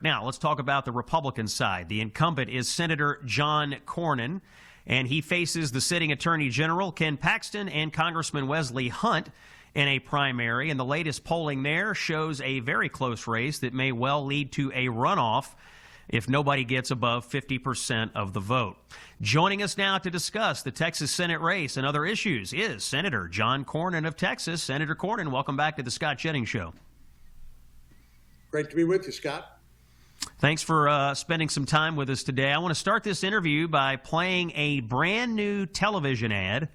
Now, let's talk about the Republican side. The incumbent is Senator John Cornyn, and he faces the sitting Attorney General Ken Paxton and Congressman Wesley Hunt in a primary. And the latest polling there shows a very close race that may well lead to a runoff if nobody gets above 50% of the vote. Joining us now to discuss the Texas Senate race and other issues is Senator John Cornyn of Texas. Senator Cornyn, welcome back to the Scott Jennings Show. Great to be with you, Scott. Thanks for spending some time with us today. I want to start this interview by playing a brand new television ad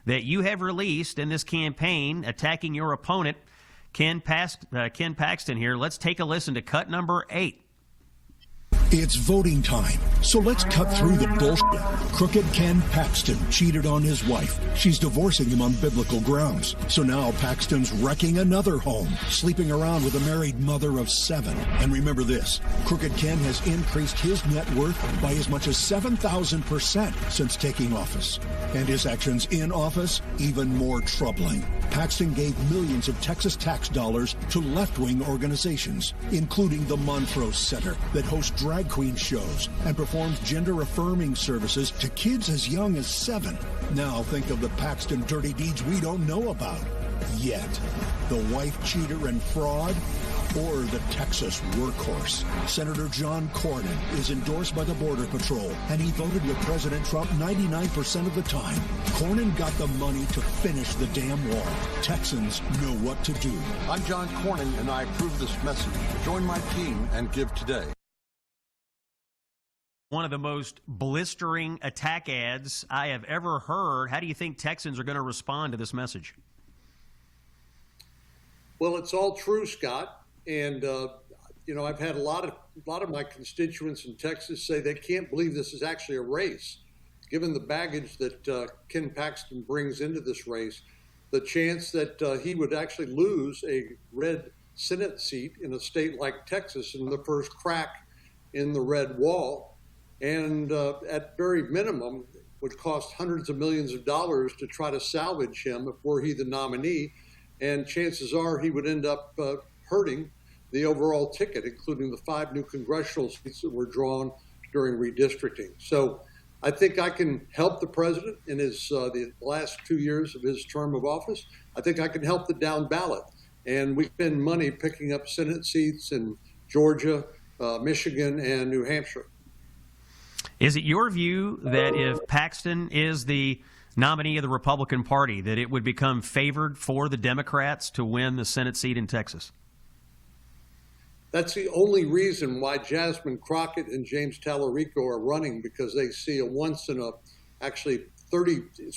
that you have released in this campaign attacking your opponent, Ken Paxton here. Let's take a listen to cut number 8. It's voting time, so let's cut through the bullshit. Crooked Ken Paxton cheated on his wife. She's divorcing him on biblical grounds. So now Paxton's wrecking another home, sleeping around with a married mother of 7. And remember this, Crooked Ken has increased his net worth by as much as 7,000% since taking office. And his actions in office, even more troubling. Paxton gave millions of Texas tax dollars to left-wing organizations, including the Montrose Center that hosts drag queen shows and performs gender-affirming services to kids as young as 7. Now think of the Paxton dirty deeds we don't know about yet. The wife cheater and fraud, or the Texas workhorse. Senator John Cornyn is endorsed by the Border Patrol, and he voted with President Trump 99% of the time. Cornyn got the money to finish the damn wall. Texans know what to do. I'm John Cornyn, and I approve this message. Join my team and give today. One of the most blistering attack ads I have ever heard. How do you think Texans are going to respond to this message? Well, it's all true, Scott. And, I've had a lot of my constituents in Texas say they can't believe this is actually a race. Given the baggage that Ken Paxton brings into this race, the chance that he would actually lose a red Senate seat in a state like Texas in the first crack in the red wall, and at very minimum would cost hundreds of millions of dollars to try to salvage him if were he the nominee. And chances are he would end up hurting the overall ticket, including the 5 new congressional seats that were drawn during redistricting. So I think I can help the president in his the last 2 years of his term of office. I think I can help the down ballot. And we spend money picking up Senate seats in Georgia, Michigan, and New Hampshire. Is it your view that if Paxton is the nominee of the Republican Party, that it would become favored for the Democrats to win the Senate seat in Texas? That's the only reason why Jasmine Crockett and James Tallarico are running, because they see it's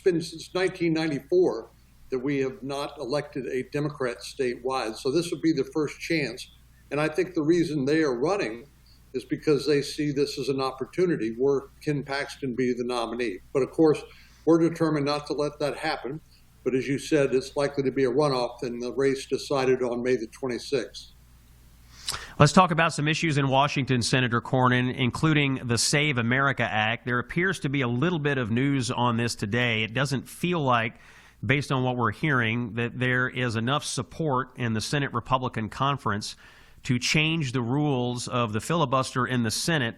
been since 1994 that we have not elected a Democrat statewide. So this would be the first chance. And I think the reason they are running is because they see this as an opportunity where Ken Paxton be the nominee. But of course, we're determined not to let that happen. But as you said, it's likely to be a runoff, and the race decided on May the 26th. Let's talk about some issues in Washington, Senator Cornyn, including the Save America Act. There appears to be a little bit of news on this today. It doesn't feel like, based on what we're hearing, that there is enough support in the Senate Republican Conference to change the rules of the filibuster in the Senate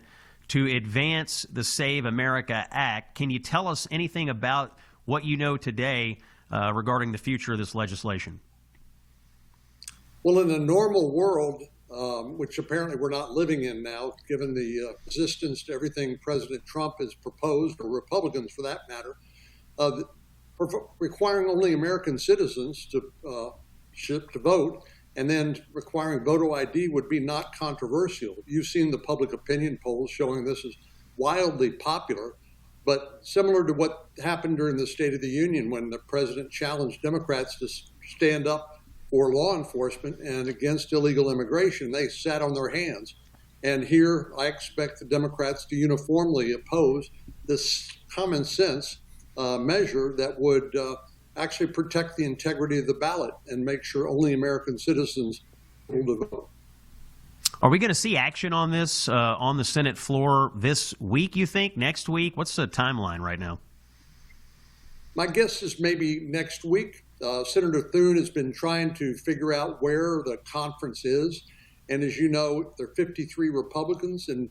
to advance the Save America Act. Can you tell us anything about what you know today regarding the future of this legislation? Well, in a normal world, which apparently we're not living in now, given the resistance to everything President Trump has proposed, or Republicans for that matter, requiring only American citizens to vote, and then requiring voter ID would be not controversial. You've seen the public opinion polls showing this is wildly popular, but similar to what happened during the State of the Union when the president challenged Democrats to stand up for law enforcement and against illegal immigration, they sat on their hands. And here I expect the Democrats to uniformly oppose this common sense measure that would actually protect the integrity of the ballot and make sure only American citizens will vote. Are we going to see action on this on the Senate floor this week, you think? Next week? What's the timeline right now? My guess is maybe next week. Senator Thune has been trying to figure out where the conference is, And as you know, there are 53 Republicans, and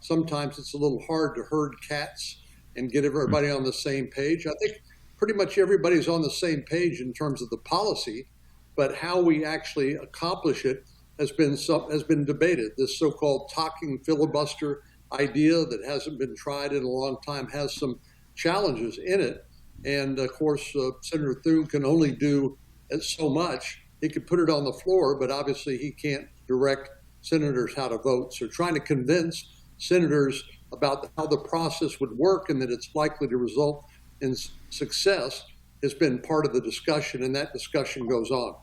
sometimes it's a little hard to herd cats and get everybody on the same page. I think pretty much everybody's on the same page in terms of the policy, but how we actually accomplish it has been debated. This so-called talking filibuster idea that hasn't been tried in a long time has some challenges in it. And of course, Senator Thune can only do so much. He could put it on the floor, but obviously he can't direct senators how to vote. So trying to convince senators about how the process would work and that it's likely to result in success has been part of the discussion, and that discussion goes on.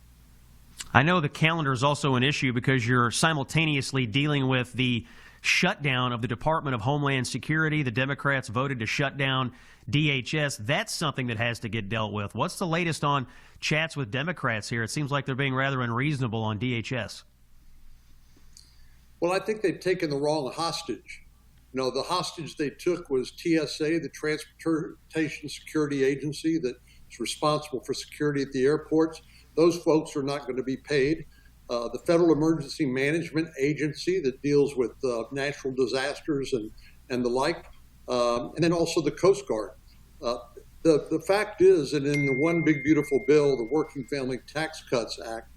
I know the calendar is also an issue because you're simultaneously dealing with the shutdown of the Department of Homeland Security. The Democrats voted to shut down DHS. That's something that has to get dealt with. What's the latest on chats with Democrats here? It seems like they're being rather unreasonable on DHS. Well, I think they've taken the wrong hostage. You know, the hostage they took was TSA, the Transportation Security Agency that is responsible for security at the airports. Those folks are not going to be paid. The Federal Emergency Management Agency that deals with natural disasters and the like, and then also the Coast Guard. The fact is that in the One Big Beautiful Bill, the Working Family Tax Cuts Act,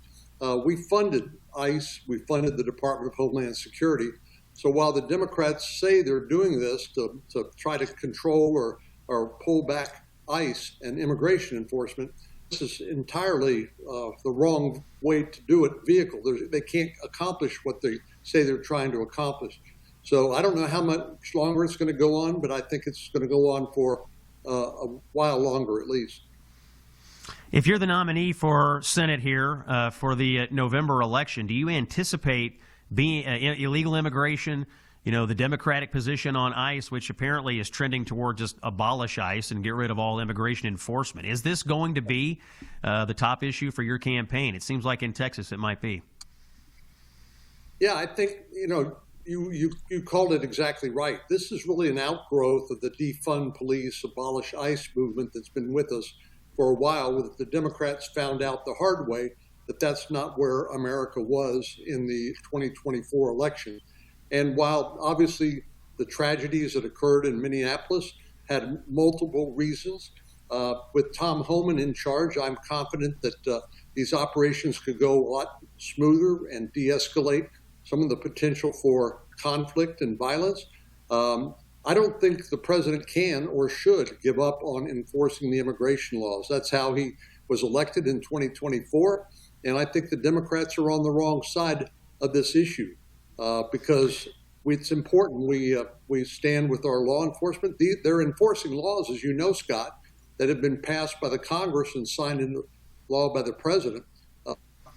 we funded ICE, we funded the Department of Homeland Security. So while the Democrats say they're doing this to try to control or pull back ICE and immigration enforcement, this is entirely the wrong way to do it, vehicle. They can't accomplish what they say they're trying to accomplish. So I don't know how much longer it's going to go on, but I think it's going to go on for a while longer at least. If you're the nominee for Senate here for the November election, do you anticipate being illegal immigration, you know, the Democratic position on ICE, which apparently is trending toward just abolish ICE and get rid of all immigration enforcement? Is this going to be the top issue for your campaign? It seems like in Texas it might be. Yeah, I think, you know, you called it exactly right. This is really an outgrowth of the defund police, abolish ICE movement that's been with us for a while. The Democrats found out the hard way that that's not where America was in the 2024 election. And while obviously the tragedies that occurred in Minneapolis had multiple reasons, with Tom Homan in charge, I'm confident that these operations could go a lot smoother and de-escalate some of the potential for conflict and violence. I don't think the president can or should give up on enforcing the immigration laws. That's how he was elected in 2024. And I think the Democrats are on the wrong side of this issue because it's important we stand with our law enforcement. They're enforcing laws, as you know, Scott, that have been passed by the Congress and signed into law by the president.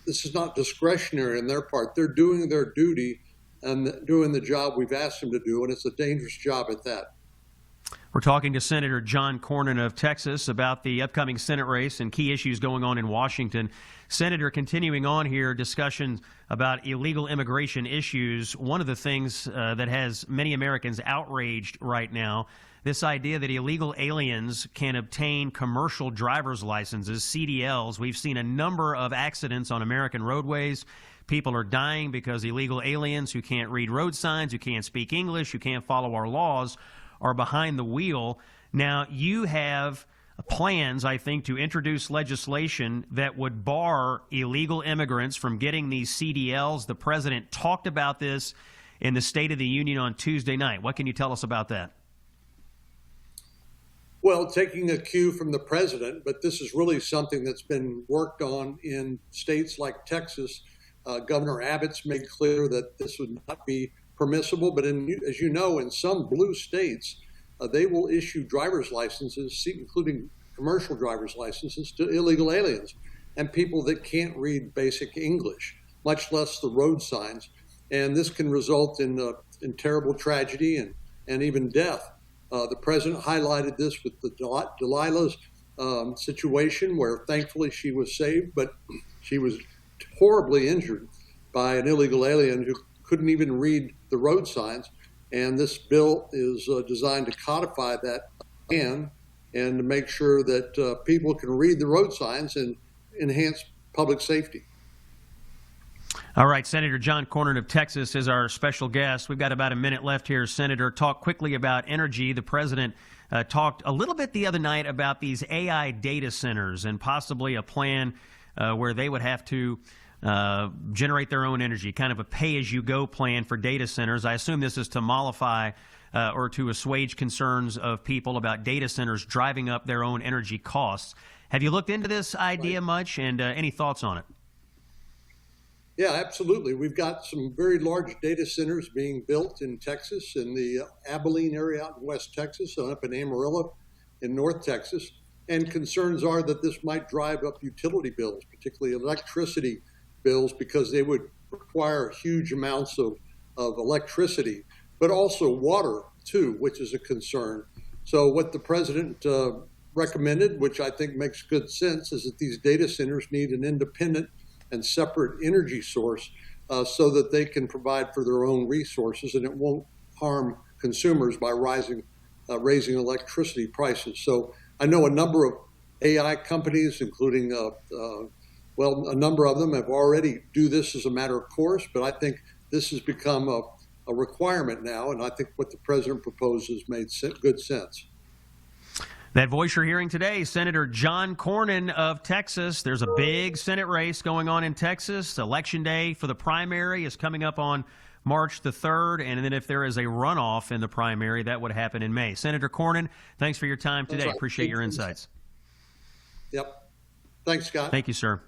This is not discretionary on their part. They're doing their duty and doing the job we've asked them to do, and it's a dangerous job at that. We're talking to Senator John Cornyn of Texas about the upcoming Senate race and key issues going on in Washington. Senator, continuing on here, discussions about illegal immigration issues. One of the things that has many Americans outraged right now, this idea that illegal aliens can obtain commercial driver's licenses, CDLs. We've seen a number of accidents on American roadways. People are dying because illegal aliens who can't read road signs, who can't speak English, who can't follow our laws are behind the wheel. Now, you have plans, I think, to introduce legislation that would bar illegal immigrants from getting these CDLs. The president talked about this in the State of the Union on Tuesday night. What can you tell us about that? Well, taking a cue from the president, but this is really something that's been worked on in states like Texas. Governor Abbott's made clear that this would not be permissible, but as you know, in some blue states, they will issue driver's licenses, including commercial driver's licenses, to illegal aliens and people that can't read basic English, much less the road signs. And this can result in terrible tragedy and even death. The president highlighted this with the Delilah's situation, where thankfully she was saved, but she was horribly injured by an illegal alien who couldn't even read the road signs. And this bill is designed to codify that and to make sure that people can read the road signs and enhance public safety. All right, Senator John Cornyn of Texas is our special guest. We've got about a minute left here, Senator. Talk quickly about energy. The president talked a little bit the other night about these AI data centers and possibly a plan where they would have to generate their own energy, kind of a pay-as-you-go plan for data centers. I assume this is to mollify or to assuage concerns of people about data centers driving up their own energy costs. Have you looked into this idea much, and any thoughts on it? Yeah, absolutely. We've got some very large data centers being built in Texas, in the Abilene area out in West Texas, and up in Amarillo in North Texas. And concerns are that this might drive up utility bills, particularly electricity bills, because they would require huge amounts of electricity, but also water too, which is a concern. So what the president recommended, which I think makes good sense, is that these data centers need an independent and separate energy source so that they can provide for their own resources, and it won't harm consumers by raising electricity prices. So I know a number of AI companies, including, a number of them have already do this as a matter of course, but I think this has become a requirement now, and I think what the president proposes made good sense. That voice you're hearing today, Senator John Cornyn of Texas. There's a big Senate race going on in Texas. Election day for the primary is coming up on March the 3rd, and then if there is a runoff in the primary, that would happen in May. Senator Cornyn, thanks for your time today. Appreciate your insights. Yep. Thanks, Scott. Thank you, sir.